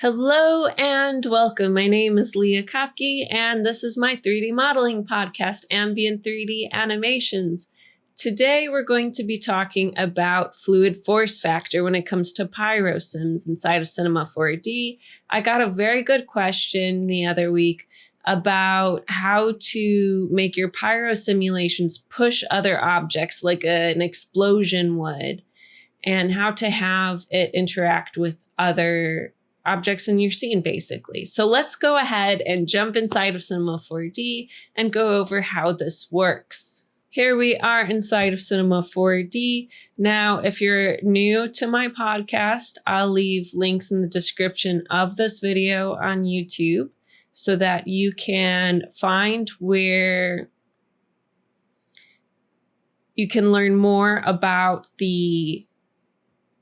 Hello and welcome. My name is Leah Kopke, and this is my 3D modeling podcast, Ambient 3D Animations. Today, we're going to be talking about fluid force factor when it comes to Pyro sims inside of Cinema 4D. I got a very good question the other week about how to make your Pyro simulations push other objects like an explosion would, and how to have it interact with other objects in your scene, basically. So let's go ahead and jump inside of Cinema 4D and go over how this works. Here we are inside of Cinema 4D. Now, if you're new to my podcast, I'll leave links in the description of this video on YouTube so that you can find where you can learn more about the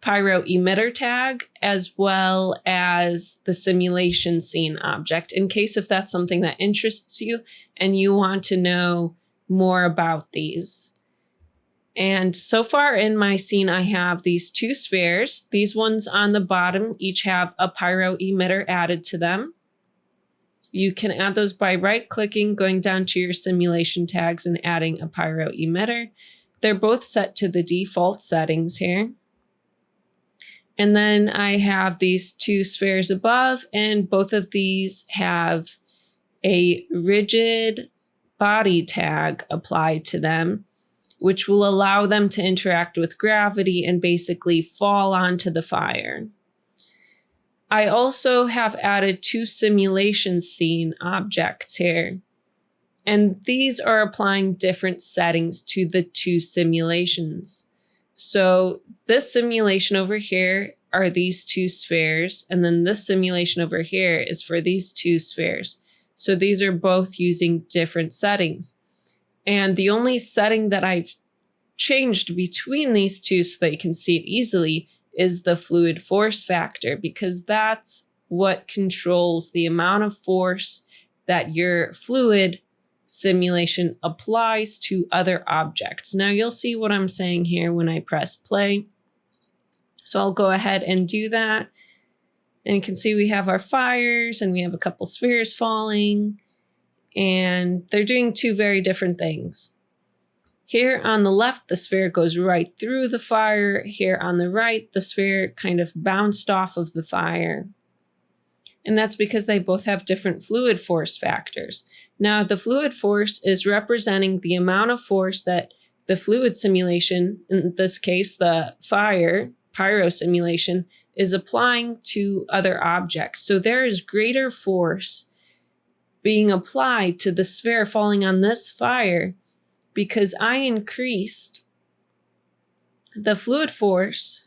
Pyro emitter tag, as well as the simulation scene object, in case if that's something that interests you and you want to know more about these. And so far in my scene, I have these two spheres. These ones on the bottom each have a Pyro emitter added to them. You can add those by right-clicking, going down to your simulation tags and adding a Pyro emitter. They're both set to the default settings here. And then I have these two spheres above, and both of these have a rigid body tag applied to them, which will allow them to interact with gravity and basically fall onto the fire. I also have added two simulation scene objects here, and these are applying different settings to the two simulations. So this simulation over here are these two spheres, and then this simulation over here is for these two spheres. So these are both using different settings. And the only setting that I've changed between these two so that you can see it easily is the fluid force factor, because that's what controls the amount of force that your fluid simulation applies to other objects. Now you'll see what I'm saying here when I press play. So I'll go ahead and do that. And you can see we have our fires and we have a couple spheres falling, and they're doing two very different things. Here on the left, the sphere goes right through the fire. Here on the right, the sphere kind of bounced off of the fire. And that's because they both have different fluid force factors. Now, the fluid force is representing the amount of force that the fluid simulation, in this case, the Pyro simulation, is applying to other objects. So there is greater force being applied to the sphere falling on this fire because I increased the fluid force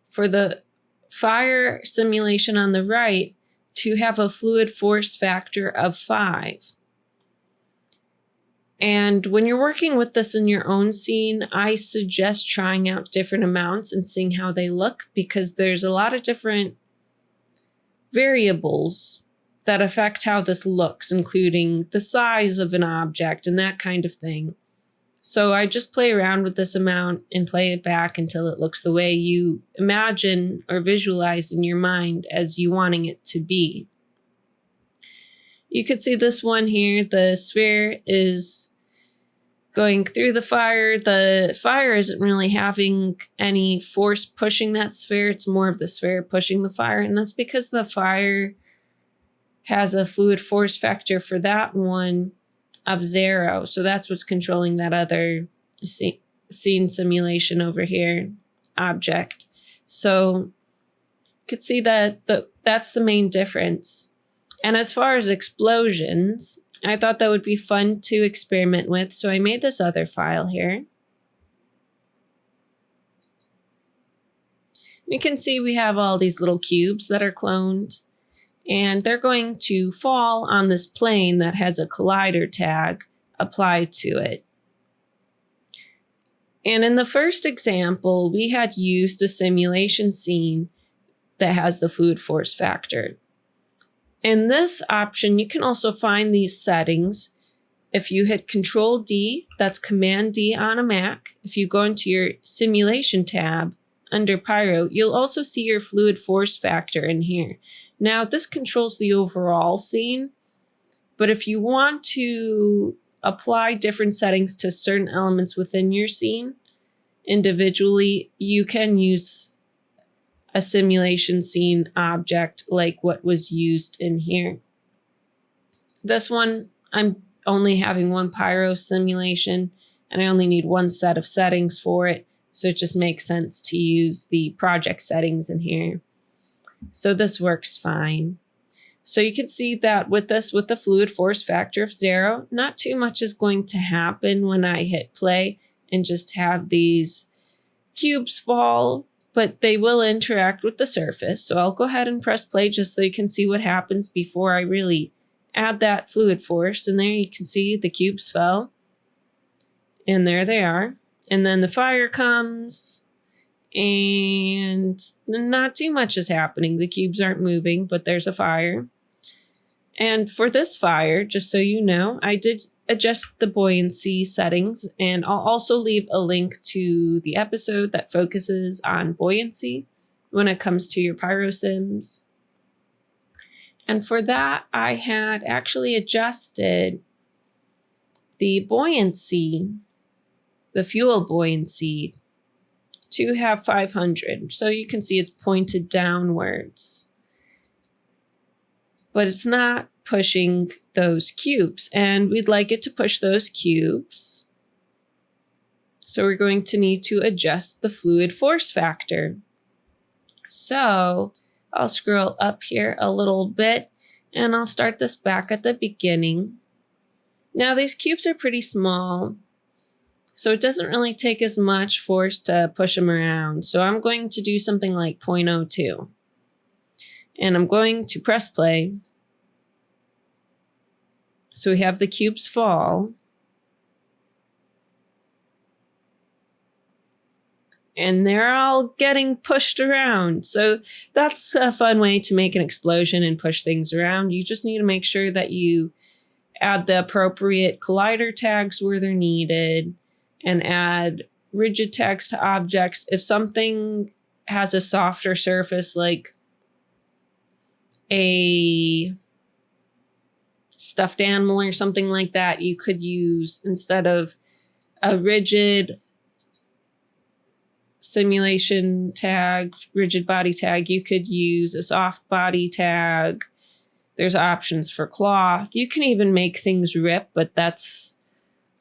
for the fire simulation on the right to have a fluid force factor of 5. And when you're working with this in your own scene, I suggest trying out different amounts and seeing how they look, because there's a lot of different variables that affect how this looks, including the size of an object and that kind of thing. So I just play around with this amount and play it back until it looks the way you imagine or visualize in your mind as you wanting it to be. You could see this one here, the sphere is going through the fire. The fire isn't really having any force pushing that sphere. It's more of the sphere pushing the fire. And that's because the fire has a fluid force factor for that one of 0. So that's what's controlling that other scene simulation over here object. So you could see that that's the main difference. And as far as explosions, I thought that would be fun to experiment with. So I made this other file here. You can see we have all these little cubes that are cloned, and they're going to fall on this plane that has a collider tag applied to it. And in the first example, we had used a simulation scene that has the fluid force factor. In this option, you can also find these settings. If you hit Control D, that's Command D on a Mac. If you go into your simulation tab under Pyro, you'll also see your fluid force factor in here. Now, this controls the overall scene, but if you want to apply different settings to certain elements within your scene individually, you can use a simulation scene object like what was used in here. This one, I'm only having one Pyro simulation, and I only need one set of settings for it, so it just makes sense to use the project settings in here. So this works fine. So you can see that with this, with the fluid force factor of 0, not too much is going to happen when I hit play and just have these cubes fall, but they will interact with the surface. So I'll go ahead and press play just so you can see what happens before I really add that fluid force. And there you can see the cubes fell. And there they are. And then the fire comes and not too much is happening. The cubes aren't moving, but there's a fire. And for this fire, just so you know, I did adjust the buoyancy settings, and I'll also leave a link to the episode that focuses on buoyancy when it comes to your Pyro sims. And for that, I had actually adjusted the buoyancy, the fuel buoyancy, to have 500. So you can see it's pointed downwards. But it's not pushing those cubes, and we'd like it to push those cubes. So we're going to need to adjust the fluid force factor. So I'll scroll up here a little bit, and I'll start this back at the beginning. Now these cubes are pretty small, so it doesn't really take as much force to push them around. So I'm going to do something like 0.02. And I'm going to press play. So we have the cubes fall. And they're all getting pushed around. So that's a fun way to make an explosion and push things around. You just need to make sure that you add the appropriate collider tags where they're needed and add rigid tags to objects. If something has a softer surface like a stuffed animal or something like that, you could use, instead of a rigid simulation tag, rigid body tag, you could use a soft body tag. There's options for cloth. You can even make things rip, but that's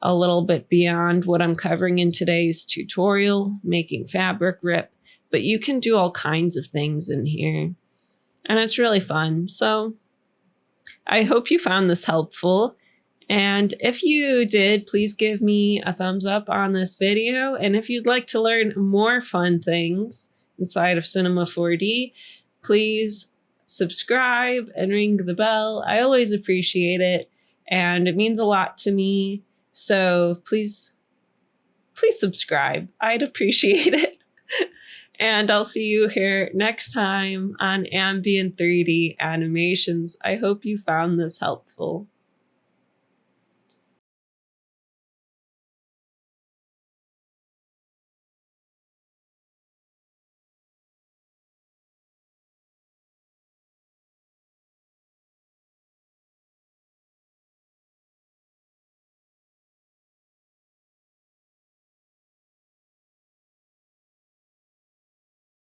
a little bit beyond what I'm covering in today's tutorial, making fabric rip. But you can do all kinds of things in here, and it's really fun. So I hope you found this helpful. And if you did, please give me a thumbs up on this video. And if you'd like to learn more fun things inside of Cinema 4D, please subscribe and ring the bell. I always appreciate it, and it means a lot to me. So please subscribe. I'd appreciate it. And I'll see you here next time on Ambient 3D Animations. I hope you found this helpful.